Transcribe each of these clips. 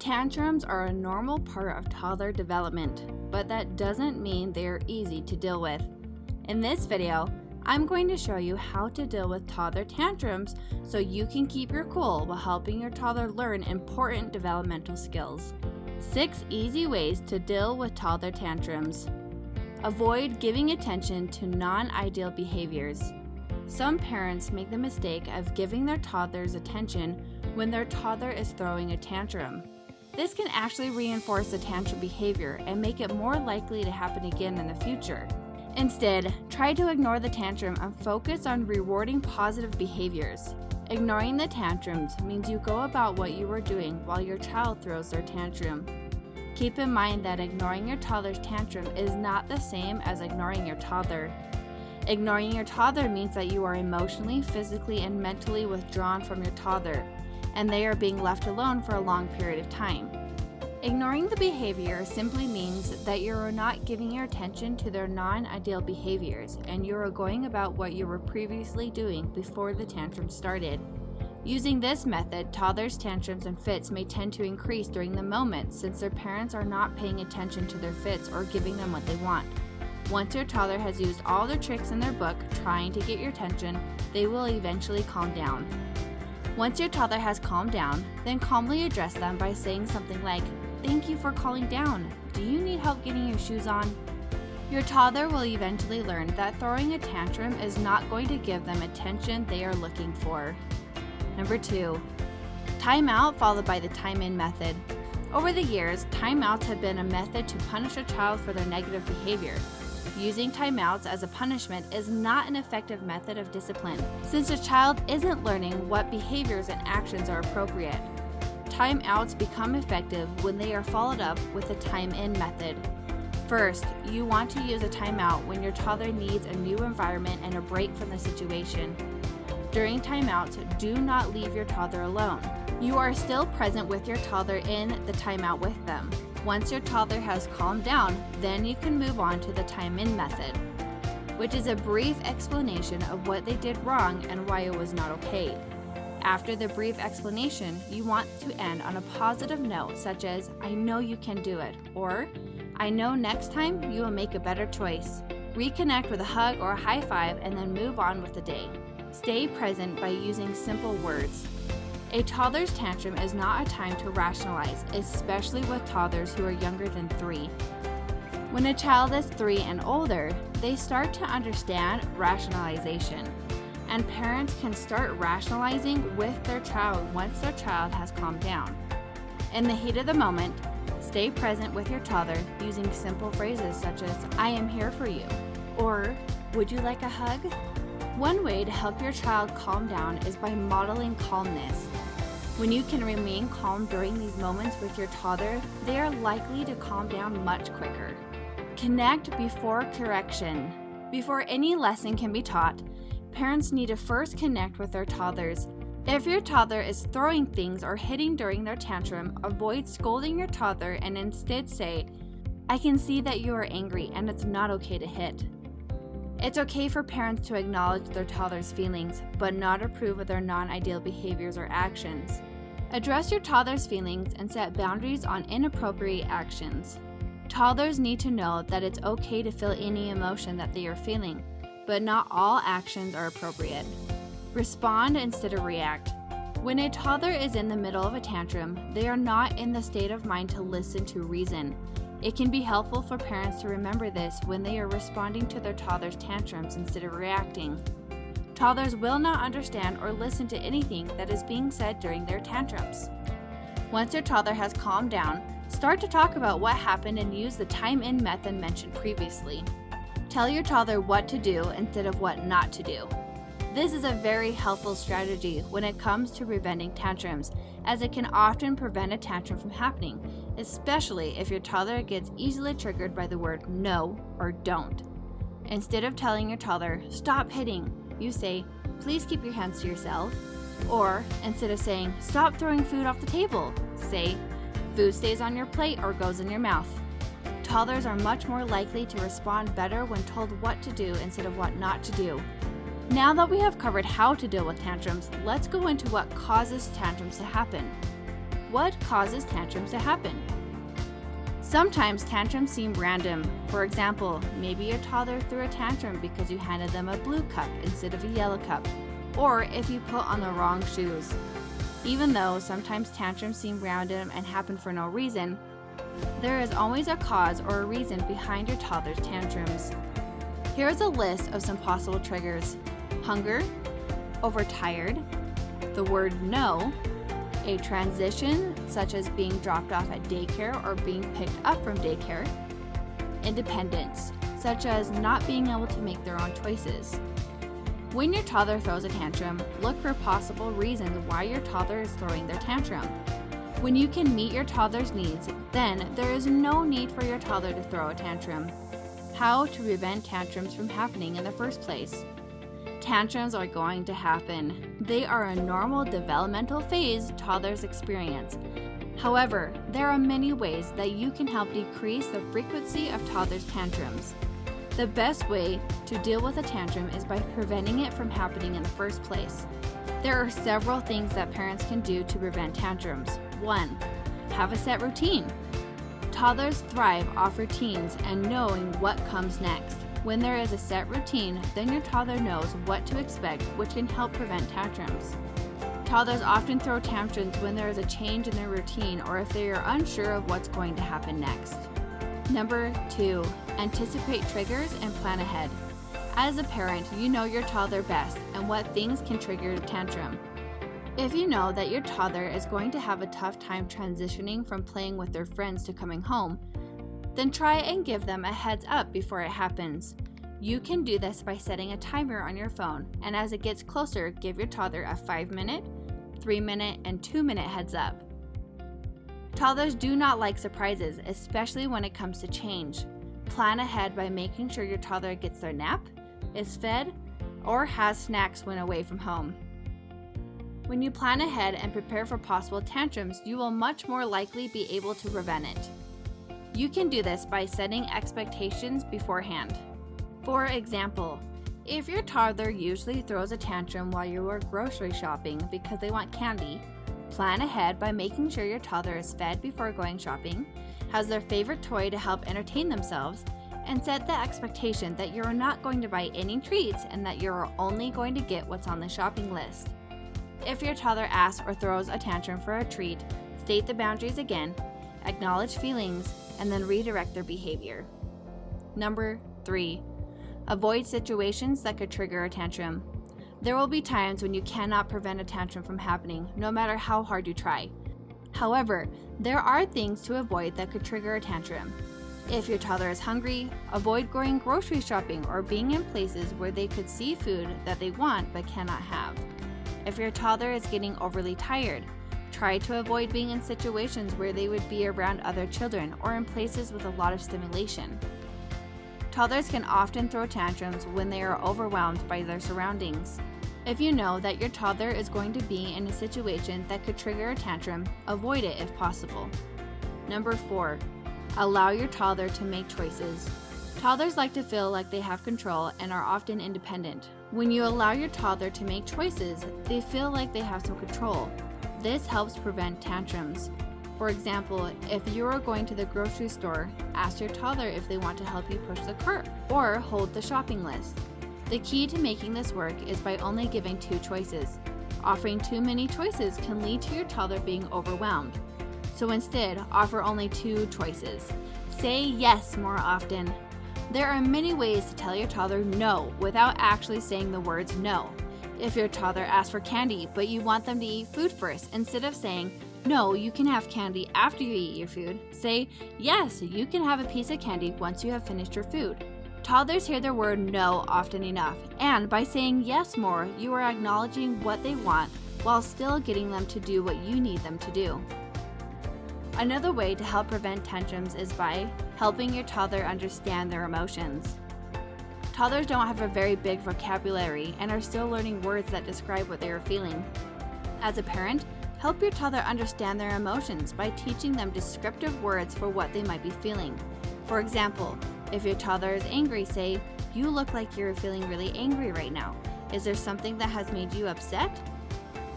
Tantrums are a normal part of toddler development, but that doesn't mean they are easy to deal with. In this video, I'm going to show you how to deal with toddler tantrums so you can keep your cool while helping your toddler learn important developmental skills. 6 easy ways to deal with toddler tantrums. Avoid giving attention to non-ideal behaviors. Some parents make the mistake of giving their toddlers attention when their toddler is throwing a tantrum. This can actually reinforce the tantrum behavior and make it more likely to happen again in the future. Instead, try to ignore the tantrum and focus on rewarding positive behaviors. Ignoring the tantrums means you go about what you are doing while your child throws their tantrum. Keep in mind that ignoring your toddler's tantrum is not the same as ignoring your toddler. Ignoring your toddler means that you are emotionally, physically, and mentally withdrawn from your toddler, and they are being left alone for a long period of time. Ignoring the behavior simply means that you are not giving your attention to their non-ideal behaviors, and you are going about what you were previously doing before the tantrum started. Using this method, toddlers' tantrums and fits may tend to increase during the moment since their parents are not paying attention to their fits or giving them what they want. Once your toddler has used all their tricks in their book trying to get your attention, they will eventually calm down. Once your toddler has calmed down, then calmly address them by saying something like, "Thank you for calming down. Do you need help getting your shoes on?" Your toddler will eventually learn that throwing a tantrum is not going to give them attention they are looking for. Number 2, time out followed by the time in method. Over the years, timeouts have been a method to punish a child for their negative behavior. Using timeouts as a punishment is not an effective method of discipline, since a child isn't learning what behaviors and actions are appropriate. Timeouts become effective when they are followed up with a time-in method. First, you want to use a timeout when your toddler needs a new environment and a break from the situation. During timeouts, do not leave your toddler alone. You are still present with your toddler in the timeout with them. Once your toddler has calmed down, then you can move on to the time-in method, which is a brief explanation of what they did wrong and why it was not okay. After the brief explanation, you want to end on a positive note such as, "I know you can do it," or "I know next time you will make a better choice." Reconnect with a hug or a high five and then move on with the day. Stay present by using simple words. A toddler's tantrum is not a time to rationalize, especially with toddlers who are younger than 3. When a child is 3 and older, they start to understand rationalization, and parents can start rationalizing with their child once their child has calmed down. In the heat of the moment, stay present with your toddler using simple phrases such as, "I am here for you," or "Would you like a hug?" One way to help your child calm down is by modeling calmness. When you can remain calm during these moments with your toddler, they are likely to calm down much quicker. Connect before correction. Before any lesson can be taught, parents need to first connect with their toddlers. If your toddler is throwing things or hitting during their tantrum, avoid scolding your toddler and instead say, "I can see that you are angry and it's not okay to hit." It's okay for parents to acknowledge their toddler's feelings, but not approve of their non-ideal behaviors or actions. Address your toddler's feelings and set boundaries on inappropriate actions. Toddlers need to know that it's okay to feel any emotion that they are feeling, but not all actions are appropriate. Respond instead of react. When a toddler is in the middle of a tantrum, they are not in the state of mind to listen to reason. It can be helpful for parents to remember this when they are responding to their toddler's tantrums instead of reacting. Toddlers will not understand or listen to anything that is being said during their tantrums. Once your toddler has calmed down, start to talk about what happened and use the time-in method mentioned previously. Tell your toddler what to do instead of what not to do. This is a very helpful strategy when it comes to preventing tantrums, as it can often prevent a tantrum from happening, especially if your toddler gets easily triggered by the word no or don't. Instead of telling your toddler, "Stop hitting," you say, "Please keep your hands to yourself." Or instead of saying, "Stop throwing food off the table," say, "Food stays on your plate or goes in your mouth." Toddlers are much more likely to respond better when told what to do instead of what not to do. Now that we have covered how to deal with tantrums, let's go into what causes tantrums to happen. What causes tantrums to happen? Sometimes tantrums seem random. For example, maybe your toddler threw a tantrum because you handed them a blue cup instead of a yellow cup, or if you put on the wrong shoes. Even though sometimes tantrums seem random and happen for no reason, there is always a cause or a reason behind your toddler's tantrums. Here is a list of some possible triggers: hunger, overtired, the word no, a transition such as being dropped off at daycare or being picked up from daycare, independence such as not being able to make their own choices. When your toddler throws a tantrum, look for possible reasons why your toddler is throwing their tantrum. When you can meet your toddler's needs, then there is no need for your toddler to throw a tantrum. How to prevent tantrums from happening in the first place? Tantrums are going to happen. They are a normal developmental phase toddlers experience. However, there are many ways that you can help decrease the frequency of toddlers' tantrums. The best way to deal with a tantrum is by preventing it from happening in the first place. There are several things that parents can do to prevent tantrums. 1. Have a set routine. Toddlers thrive off routines and knowing what comes next. When there is a set routine, then your toddler knows what to expect, which can help prevent tantrums. Toddlers often throw tantrums when there is a change in their routine or if they are unsure of what's going to happen next. Number 2, anticipate triggers and plan ahead. As a parent, you know your toddler best and what things can trigger a tantrum. If you know that your toddler is going to have a tough time transitioning from playing with their friends to coming home, then try and give them a heads up before it happens. You can do this by setting a timer on your phone, and as it gets closer, give your toddler a 5-minute, 3-minute, and 2-minute heads up. Toddlers do not like surprises, especially when it comes to change. Plan ahead by making sure your toddler gets their nap, is fed, or has snacks when away from home. When you plan ahead and prepare for possible tantrums, you will much more likely be able to prevent it. You can do this by setting expectations beforehand. For example, if your toddler usually throws a tantrum while you are grocery shopping because they want candy, plan ahead by making sure your toddler is fed before going shopping, has their favorite toy to help entertain themselves, and set the expectation that you are not going to buy any treats and that you are only going to get what's on the shopping list. If your toddler asks or throws a tantrum for a treat, state the boundaries again, acknowledge feelings, and then redirect their behavior. Number 3, avoid situations that could trigger a tantrum. There will be times when you cannot prevent a tantrum from happening, no matter how hard you try. However, there are things to avoid that could trigger a tantrum. If your toddler is hungry, avoid going grocery shopping or being in places where they could see food that they want but cannot have. If your toddler is getting overly tired, try to avoid being in situations where they would be around other children or in places with a lot of stimulation. Toddlers can often throw tantrums when they are overwhelmed by their surroundings. If you know that your toddler is going to be in a situation that could trigger a tantrum, avoid it if possible. Number 4, allow your toddler to make choices. Toddlers like to feel like they have control and are often independent. When you allow your toddler to make choices, they feel like they have some control. This helps prevent tantrums. For example, if you are going to the grocery store, ask your toddler if they want to help you push the cart or hold the shopping list. The key to making this work is by only giving 2 choices. Offering too many choices can lead to your toddler being overwhelmed. So instead, offer only 2 choices. Say yes more often. There are many ways to tell your toddler no without actually saying the words no. If your toddler asks for candy but you want them to eat food first, instead of saying, "No, you can have candy after you eat your food," say, "Yes, you can have a piece of candy once you have finished your food." Toddlers hear the word no often enough, and by saying yes more, you are acknowledging what they want while still getting them to do what you need them to do. Another way to help prevent tantrums is by helping your toddler understand their emotions. Toddlers don't have a very big vocabulary and are still learning words that describe what they are feeling. As a parent, help your toddler understand their emotions by teaching them descriptive words for what they might be feeling. For example, if your toddler is angry, say, "You look like you're feeling really angry right now. Is there something that has made you upset?"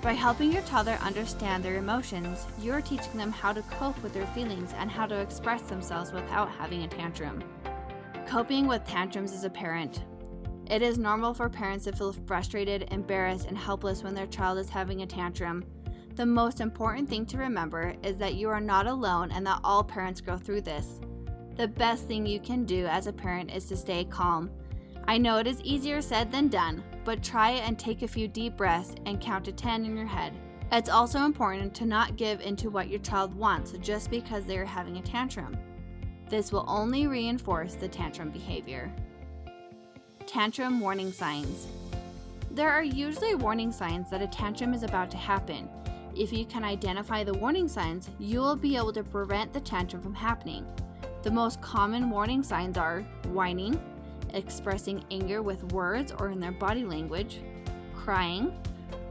By helping your toddler understand their emotions, you're teaching them how to cope with their feelings and how to express themselves without having a tantrum. Coping with tantrums as a parent. It is normal for parents to feel frustrated, embarrassed, and helpless when their child is having a tantrum. The most important thing to remember is that you are not alone and that all parents go through this. The best thing you can do as a parent is to stay calm. I know it is easier said than done, but try it and take a few deep breaths and count to 10 in your head. It's also important to not give into what your child wants just because they are having a tantrum. This will only reinforce the tantrum behavior. Tantrum warning signs. There are usually warning signs that a tantrum is about to happen. If you can identify the warning signs, you will be able to prevent the tantrum from happening. The most common warning signs are whining, expressing anger with words or in their body language, crying,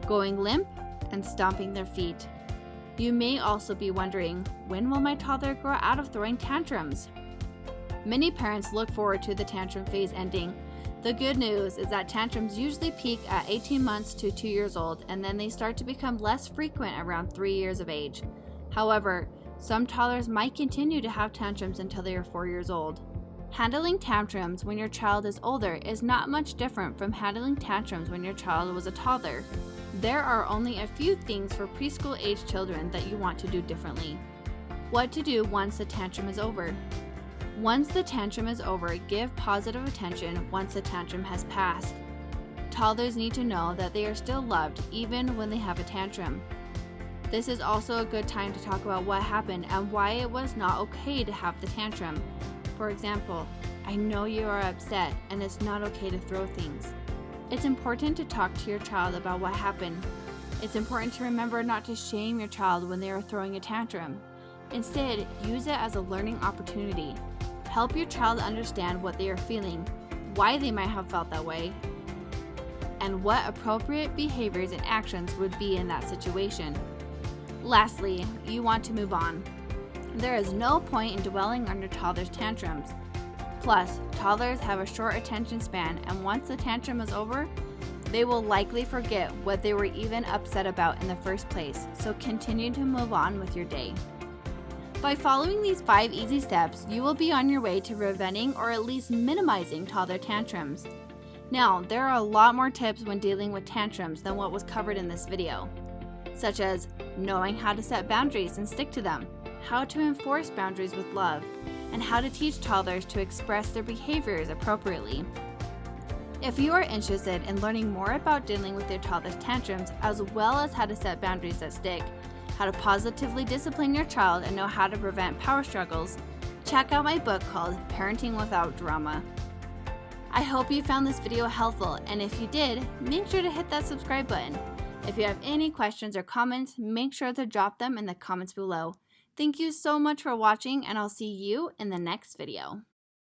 going limp, and stomping their feet. You may also be wondering, when will my toddler grow out of throwing tantrums? Many parents look forward to the tantrum phase ending. The good news is that tantrums usually peak at 18 months to 2 years old, and then they start to become less frequent around 3 years of age. However, some toddlers might continue to have tantrums until they are 4 years old. Handling tantrums when your child is older is not much different from handling tantrums when your child was a toddler. There are only a few things for preschool age children that you want to do differently. What to do once the tantrum is over. Once the tantrum is over, give positive attention once the tantrum has passed. Toddlers need to know that they are still loved even when they have a tantrum. This is also a good time to talk about what happened and why it was not okay to have the tantrum. For example, I know you are upset and it's not okay to throw things. It's important to talk to your child about what happened. It's important to remember not to shame your child when they are throwing a tantrum. Instead, use it as a learning opportunity. Help your child understand what they are feeling, why they might have felt that way, and what appropriate behaviors and actions would be in that situation. Lastly, you want to move on. There is no point in dwelling on your toddler's tantrums. Plus, toddlers have a short attention span, and once the tantrum is over, they will likely forget what they were even upset about in the first place, so continue to move on with your day. By following these 5 easy steps, you will be on your way to preventing or at least minimizing toddler tantrums. Now, there are a lot more tips when dealing with tantrums than what was covered in this video, such as knowing how to set boundaries and stick to them, how to enforce boundaries with love, and how to teach toddlers to express their behaviors appropriately. If you are interested in learning more about dealing with your toddler's tantrums, as well as how to set boundaries that stick, how to positively discipline your child, and know how to prevent power struggles, check out my book called Parenting Without Drama. I hope you found this video helpful, and if you did, make sure to hit that subscribe button. If you have any questions or comments, make sure to drop them in the comments below. Thank you so much for watching, and I'll see you in the next video.